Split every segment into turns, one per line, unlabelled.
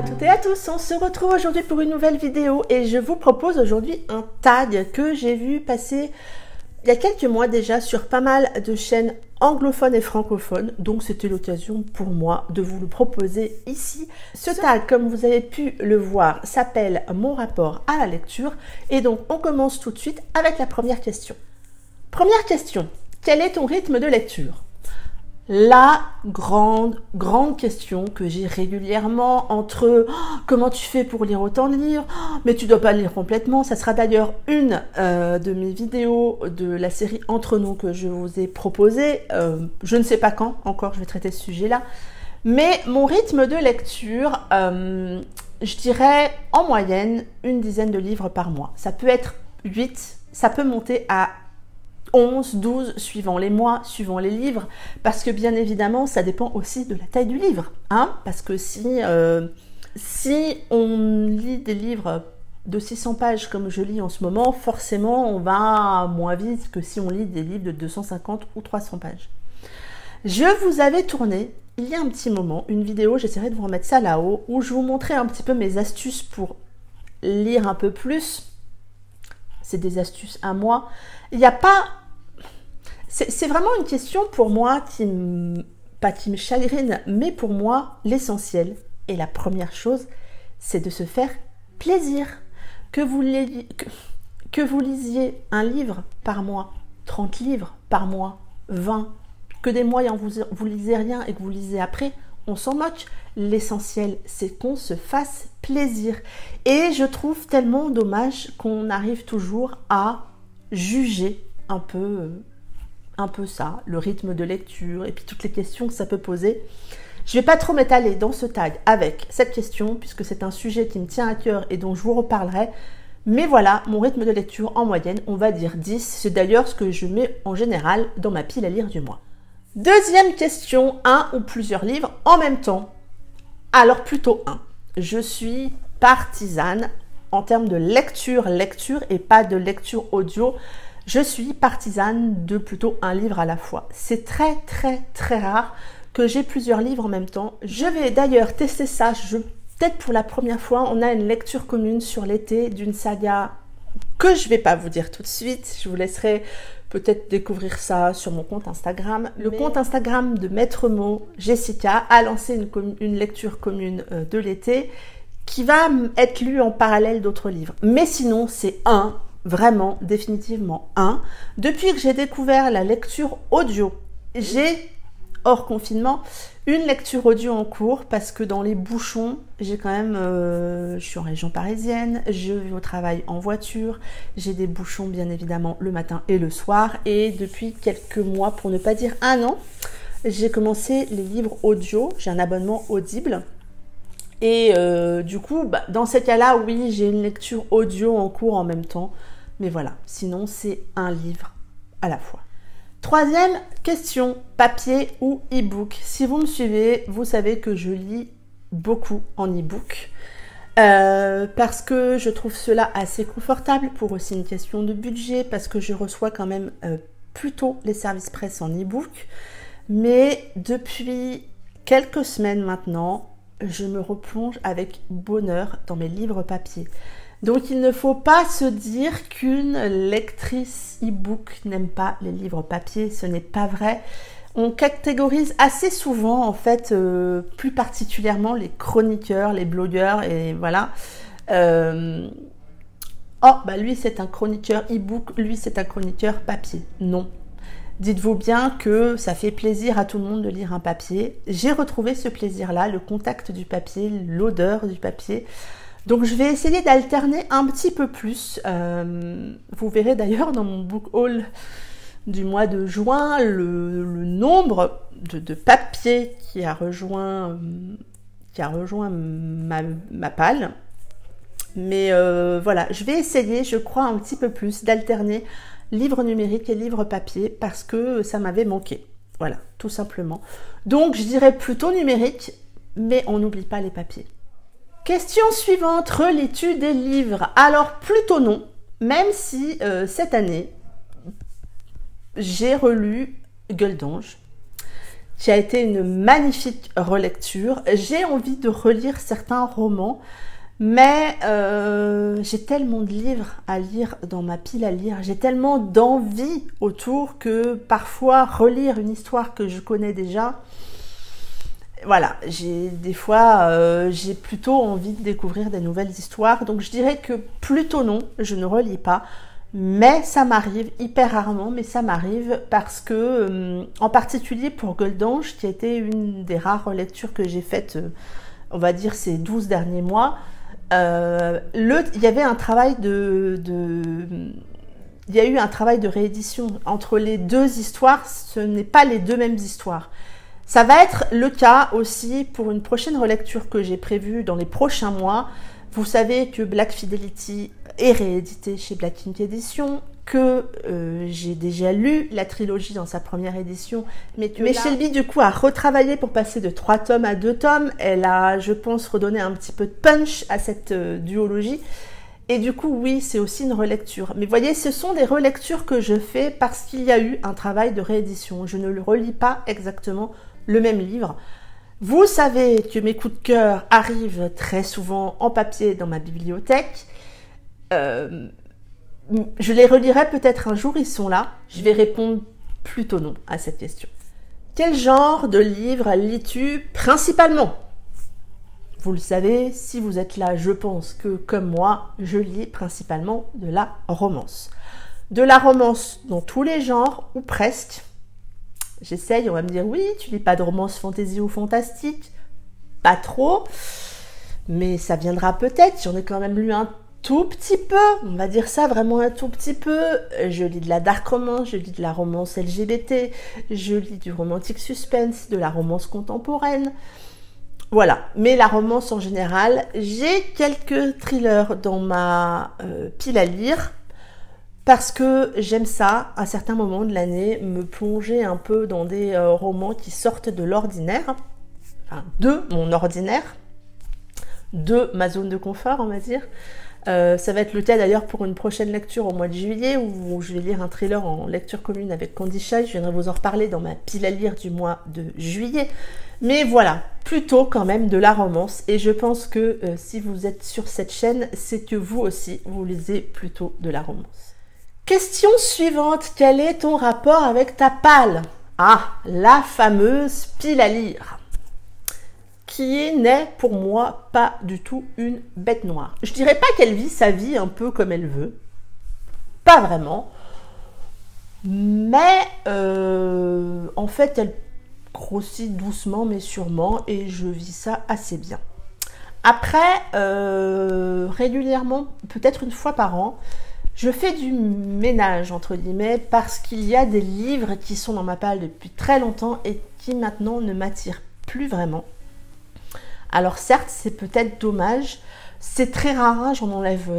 à toutes et à tous, on se retrouve aujourd'hui pour une nouvelle vidéo et je vous propose aujourd'hui un tag que j'ai vu passer il y a quelques mois déjà sur pas mal de chaînes anglophones et francophones, donc c'était l'occasion pour moi de vous le proposer ici. Ce tag, comme vous avez pu le voir, s'appelle mon rapport à la lecture et donc on commence tout de suite avec la première question. Première question, quel est ton rythme de lecture ? La grande question que j'ai régulièrement entre comment tu fais pour lire autant de livres, mais tu dois pas lire complètement. Ça sera d'ailleurs une de mes vidéos de la série Entre nous que je vous ai proposé. Je ne sais pas quand encore je vais traiter ce sujet-là. Mais mon rythme de lecture, je dirais en moyenne une dizaine de livres par mois. Ça peut être 8, ça peut monter à 11, 12, suivant les mois, suivant les livres, parce que bien évidemment, ça dépend aussi de la taille du livre, hein, parce que si on lit des livres de 600 pages comme je lis en ce moment, forcément, on va moins vite que si on lit des livres de 250 ou 300 pages. Je vous avais tourné, il y a un petit moment, une vidéo, j'essaierai de vous remettre ça là-haut, où je vous montrais un petit peu mes astuces pour lire un peu plus. C'est des astuces à moi. Il n'y a pas... C'est vraiment une question pour moi pas qui me chagrine, mais pour moi, l'essentiel. Et la première chose, c'est de se faire plaisir. Que vous lisiez un livre par mois, 30 livres par mois, 20, que des mois vous lisez rien et que vous lisez après, on s'en moque. L'essentiel, c'est qu'on se fasse plaisir. Et je trouve tellement dommage qu'on arrive toujours à juger un peu ça, le rythme de lecture et puis toutes les questions que ça peut poser. Je ne vais pas trop m'étaler dans ce tag avec cette question puisque c'est un sujet qui me tient à cœur et dont je vous reparlerai. Mais voilà, mon rythme de lecture en moyenne, on va dire 10. C'est d'ailleurs ce que je mets en général dans ma pile à lire du mois. Deuxième question, un ou plusieurs livres en même temps. Alors plutôt un. Je suis partisane en termes de lecture et pas de lecture audio. Je suis partisane de plutôt un livre à la fois. C'est très rare que j'ai plusieurs livres en même temps. Je vais d'ailleurs tester ça. Peut-être pour la première fois, on a une lecture commune sur l'été d'une saga que je ne vais pas vous dire tout de suite. Je vous laisserai peut-être découvrir ça sur mon compte Instagram. Le compte Instagram de Maître Mot, Jessica, a lancé une lecture commune de l'été qui va être lue en parallèle d'autres livres. Mais sinon, c'est vraiment, définitivement Depuis que j'ai découvert la lecture audio, j'ai, hors confinement, une lecture audio en cours parce que dans les bouchons, j'ai quand même, je suis en région parisienne, je vais au travail en voiture, j'ai des bouchons bien évidemment le matin et le soir et depuis quelques mois, pour ne pas dire un an, j'ai commencé les livres audio, j'ai un abonnement Audible. Et du coup, dans ces cas-là, oui, j'ai une lecture audio en cours en même temps. Mais voilà, sinon c'est un livre à la fois. Troisième question, papier ou e-book. Si vous me suivez, vous savez que je lis beaucoup en e-book. Parce que je trouve cela assez confortable pour aussi une question de budget. Parce que je reçois quand même plutôt les services presse en e-book. Mais depuis quelques semaines maintenant, je me replonge avec bonheur dans mes livres papier. Donc il ne faut pas se dire qu'une lectrice e-book n'aime pas les livres papier, ce n'est pas vrai. On catégorise assez souvent, en fait, plus particulièrement les chroniqueurs, les blogueurs, et voilà. Lui c'est un chroniqueur e-book, lui c'est un chroniqueur papier. Non. Dites-vous bien que ça fait plaisir à tout le monde de lire un papier. J'ai retrouvé ce plaisir-là, le contact du papier, l'odeur du papier. Donc je vais essayer d'alterner un petit peu plus. Vous verrez d'ailleurs dans mon book haul du mois de juin le nombre de papiers qui a rejoint ma palle. Mais voilà, je vais essayer, je crois, un petit peu plus d'alterner livre numérique et livre papier parce que ça m'avait manqué. Voilà, tout simplement. Donc je dirais plutôt numérique, mais on n'oublie pas les papiers. Question suivante, relis-tu des livres? Alors plutôt non, même si cette année, j'ai relu Gueule d'ange, qui a été une magnifique relecture. J'ai envie de relire certains romans, mais j'ai tellement de livres à lire dans ma pile à lire, j'ai tellement d'envie autour que parfois relire une histoire que je connais déjà, voilà, des fois j'ai plutôt envie de découvrir des nouvelles histoires, donc je dirais que plutôt non, je ne relis pas, mais ça m'arrive, hyper rarement, mais ça m'arrive parce que, en particulier pour Goldange, qui a été une des rares relectures que j'ai faites, on va dire ces 12 derniers mois, il y avait un travail il y a eu un travail de réédition entre les deux histoires, ce n'est pas les deux mêmes histoires. Ça va être le cas aussi pour une prochaine relecture que j'ai prévue dans les prochains mois. Vous savez que Black Fidelity est réédité chez Black Ink Edition, que j'ai déjà lu la trilogie dans sa première édition, mais Shelby du coup a retravaillé pour passer de 3 tomes à 2 tomes. Elle a, je pense, redonné un petit peu de punch à cette duologie. Et du coup, oui, c'est aussi une relecture. Mais voyez, ce sont des relectures que je fais parce qu'il y a eu un travail de réédition. Je ne le relis pas exactement le même livre. Vous savez que mes coups de cœur arrivent très souvent en papier dans ma bibliothèque. Je les relirai peut-être un jour, ils sont là. Je vais répondre plutôt non à cette question. Quel genre de livre lis-tu principalement ? Vous le savez, si vous êtes là, je pense que comme moi, je lis principalement de la romance. De la romance dans tous les genres, ou presque. J'essaye, on va me dire, oui, tu lis pas de romance fantasy ou fantastique. Pas trop, mais ça viendra peut-être. J'en ai quand même lu un tout petit peu, on va dire ça, vraiment un tout petit peu. Je lis de la dark romance, je lis de la romance LGBT, je lis du romantic suspense, de la romance contemporaine. Voilà, mais la romance en général, j'ai quelques thrillers dans ma pile à lire parce que j'aime ça, à certains moments de l'année, me plonger un peu dans des romans qui sortent de l'ordinaire, enfin de mon ordinaire, de ma zone de confort, on va dire. Ça va être le cas d'ailleurs pour une prochaine lecture au mois de juillet où je vais lire un thriller en lecture commune avec Candy Shy. Je viendrai vous en reparler dans ma pile à lire du mois de juillet. Mais voilà, plutôt quand même de la romance. Et je pense que si vous êtes sur cette chaîne, c'est que vous aussi, vous lisez plutôt de la romance. Question suivante, quel est ton rapport avec ta palle ? Ah, la fameuse pile à lire, qui n'est pour moi pas du tout une bête noire. Je dirais pas qu'elle vit sa vie un peu comme elle veut, pas vraiment, mais en fait elle grossit doucement mais sûrement et je vis ça assez bien. Après, régulièrement, peut-être une fois par an, je fais du ménage entre guillemets parce qu'il y a des livres qui sont dans ma palle depuis très longtemps et qui maintenant ne m'attirent plus vraiment. Alors certes, c'est peut-être dommage, c'est très rare, hein,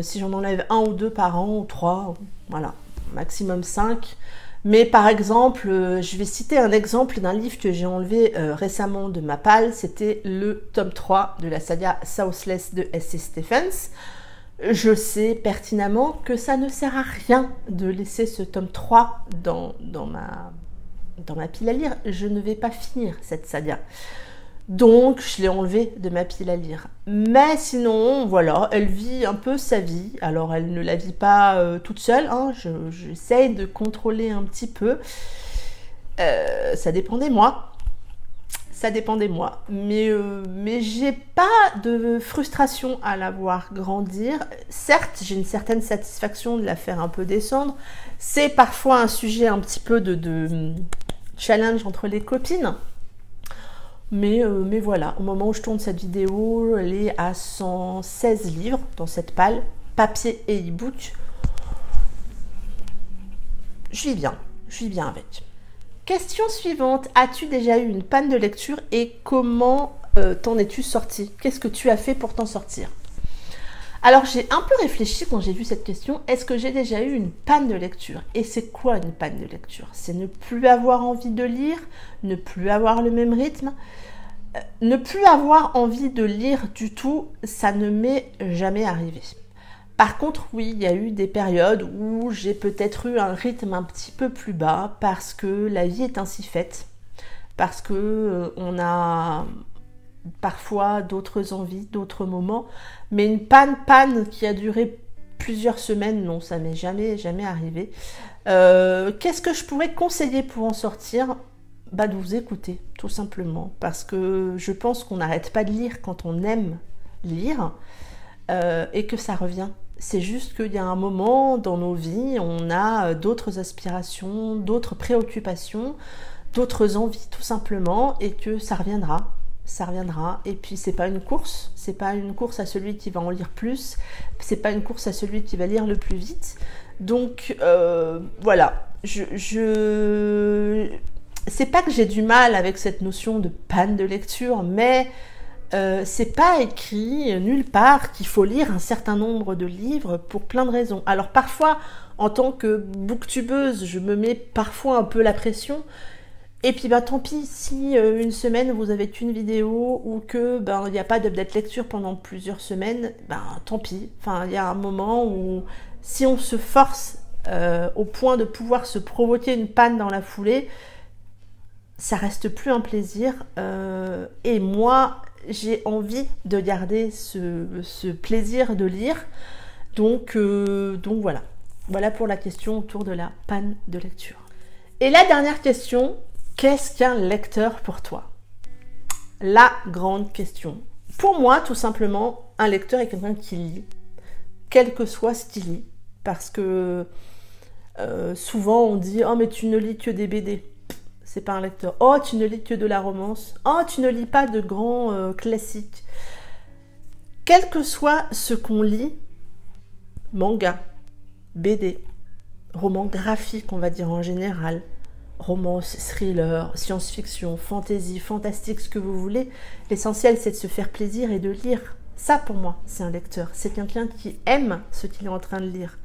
si j'en enlève 1 ou 2 par an, ou 3, voilà, maximum 5. Mais par exemple, je vais citer un exemple d'un livre que j'ai enlevé récemment de ma palle, c'était le tome 3 de la saga Southless de S.C. Stephens. Je sais pertinemment que ça ne sert à rien de laisser ce tome 3 dans ma pile à lire, je ne vais pas finir cette saga. Donc, je l'ai enlevée de ma pile à lire. Mais sinon, voilà, elle vit un peu sa vie. Alors, elle ne la vit pas toute seule. Hein. J'essaye de contrôler un petit peu. Ça dépend des mois. Ça dépend des mois. Mais j'ai pas de frustration à la voir grandir. Certes, j'ai une certaine satisfaction de la faire un peu descendre. C'est parfois un sujet un petit peu de challenge entre les copines. Mais voilà, au moment où je tourne cette vidéo, elle est à 116 livres dans cette palle, papier et e-book. Je vis bien avec. Question suivante, as-tu déjà eu une panne de lecture et comment t'en es-tu sortie ? Qu'est-ce que tu as fait pour t'en sortir ? Alors j'ai un peu réfléchi quand j'ai vu cette question, est-ce que j'ai déjà eu une panne de lecture ? Et c'est quoi une panne de lecture ? C'est ne plus avoir envie de lire, ne plus avoir le même rythme, ne plus avoir envie de lire du tout, ça ne m'est jamais arrivé. Par contre, oui, il y a eu des périodes où j'ai peut-être eu un rythme un petit peu plus bas parce que la vie est ainsi faite. parce que on a parfois d'autres envies, d'autres moments. Mais une panne qui a duré plusieurs semaines, non, ça m'est jamais arrivé. Qu'est-ce que je pourrais conseiller pour en sortir? De vous écouter, tout simplement. Parce que je pense qu'on n'arrête pas de lire quand on aime lire et que ça revient. C'est juste qu'il y a un moment dans nos vies, on a d'autres aspirations, d'autres préoccupations, d'autres envies, tout simplement, et que ça reviendra. Ça reviendra, et puis c'est pas une course à celui qui va en lire plus, c'est pas une course à celui qui va lire le plus vite. Donc voilà, c'est pas que j'ai du mal avec cette notion de panne de lecture, mais c'est pas écrit nulle part qu'il faut lire un certain nombre de livres pour plein de raisons. Alors parfois, en tant que booktubeuse, je me mets parfois un peu la pression. Et puis tant pis, si une semaine vous avez qu'une vidéo ou que il n'y a pas d'update lecture pendant plusieurs semaines, tant pis. Enfin, il y a un moment où si on se force au point de pouvoir se provoquer une panne dans la foulée, ça reste plus un plaisir. Et moi, j'ai envie de garder ce plaisir de lire. Donc voilà. Voilà pour la question autour de la panne de lecture. Et la dernière question, qu'est-ce qu'un lecteur pour toi? La grande question. Pour moi, tout simplement, un lecteur est quelqu'un qui lit, quel que soit ce qu'il lit. Parce que souvent on dit « Oh, mais tu ne lis que des BD ». C'est pas un lecteur. « Oh, tu ne lis que de la romance ». « Oh, tu ne lis pas de grands classiques ». Quel que soit ce qu'on lit, manga, BD, roman graphique, on va dire en général, romance, thriller, science-fiction, fantasy, fantastique, ce que vous voulez. L'essentiel, c'est de se faire plaisir et de lire. Ça, pour moi, c'est un lecteur. C'est quelqu'un qui aime ce qu'il est en train de lire.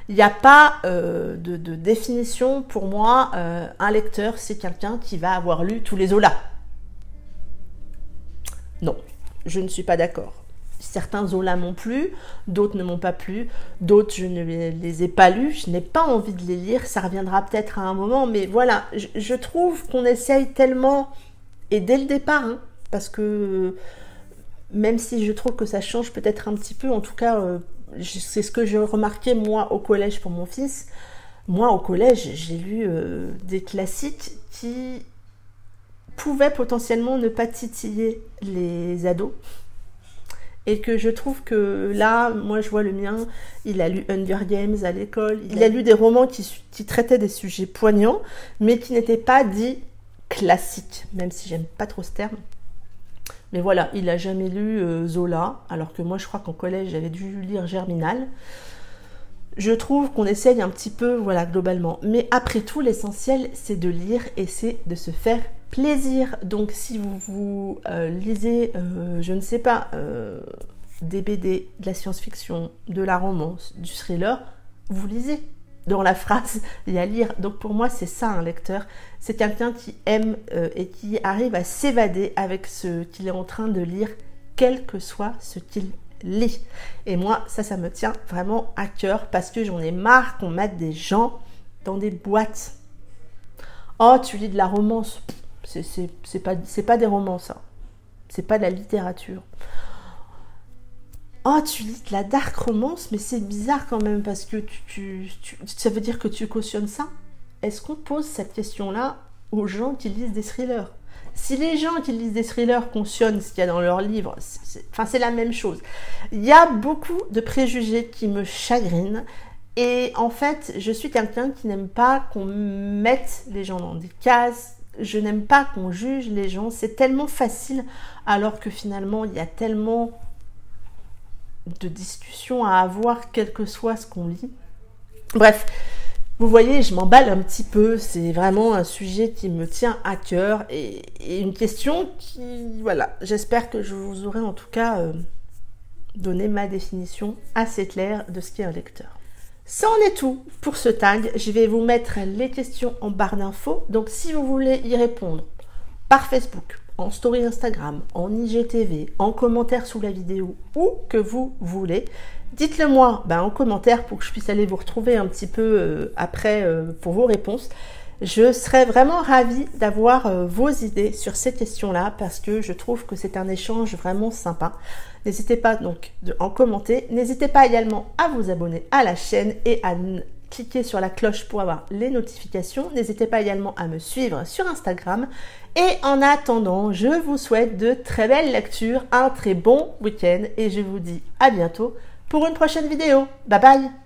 Il n'y a pas de définition. Pour moi, un lecteur, c'est quelqu'un qui va avoir lu tous les Zola. Non, je ne suis pas d'accord. Certains Zola m'ont plu, d'autres ne m'ont pas plu, d'autres je ne les ai pas lus, je n'ai pas envie de les lire, ça reviendra peut-être à un moment, mais voilà, je trouve qu'on essaye tellement, et dès le départ, parce que même si je trouve que ça change peut-être un petit peu, en tout cas, c'est ce que j'ai remarqué moi au collège pour mon fils. Moi au collège, j'ai lu des classiques qui pouvaient potentiellement ne pas titiller les ados. Et que je trouve que là, moi je vois le mien, il a lu Hunger Games à l'école, il a lu des romans qui traitaient des sujets poignants, mais qui n'étaient pas dits classiques, même si j'aime pas trop ce terme. Mais voilà, il n'a jamais lu Zola, alors que moi je crois qu'en collège j'avais dû lire Germinal. Je trouve qu'on essaye un petit peu, voilà, globalement. Mais après tout, l'essentiel, c'est de lire et c'est de se faire plaisir. Donc, si vous lisez, je ne sais pas, des BD, de la science-fiction, de la romance, du thriller, vous lisez. Dans la phrase, il y a lire. Donc, pour moi, c'est ça, un lecteur. C'est quelqu'un qui aime et qui arrive à s'évader avec ce qu'il est en train de lire, quel que soit ce qu'il lit. Et moi, ça me tient vraiment à cœur parce que j'en ai marre qu'on mette des gens dans des boîtes. Oh, tu lis de la romance. C'est pas des romans, ça. C'est pas de la littérature. Oh, tu lis de la dark romance, mais c'est bizarre quand même parce que ça veut dire que tu cautionnes ça? Est-ce qu'on pose cette question-là aux gens qui lisent des thrillers? Si les gens qui lisent des thrillers cautionnent ce qu'il y a dans leurs livres, c'est la même chose. Il y a beaucoup de préjugés qui me chagrinent. Et en fait, je suis quelqu'un qui n'aime pas qu'on mette les gens dans des cases. Je n'aime pas qu'on juge les gens. C'est tellement facile, alors que finalement, il y a tellement de discussions à avoir, quel que soit ce qu'on lit. Bref. Vous voyez, je m'emballe un petit peu, c'est vraiment un sujet qui me tient à cœur et une question qui, voilà, j'espère que je vous aurai en tout cas donné ma définition assez claire de ce qu'est un lecteur. Ça en est tout pour ce tag, je vais vous mettre les questions en barre d'infos, donc si vous voulez y répondre par Facebook, en story Instagram, en IGTV, en commentaire sous la vidéo, où que vous voulez, dites-le moi en commentaire pour que je puisse aller vous retrouver un petit peu après pour vos réponses. Je serais vraiment ravie d'avoir vos idées sur ces questions-là parce que je trouve que c'est un échange vraiment sympa. N'hésitez pas donc en commenter. N'hésitez pas également à vous abonner à la chaîne et à cliquer sur la cloche pour avoir les notifications. N'hésitez pas également à me suivre sur Instagram. Et en attendant, je vous souhaite de très belles lectures, un très bon week-end et je vous dis à bientôt pour une prochaine vidéo. Bye bye!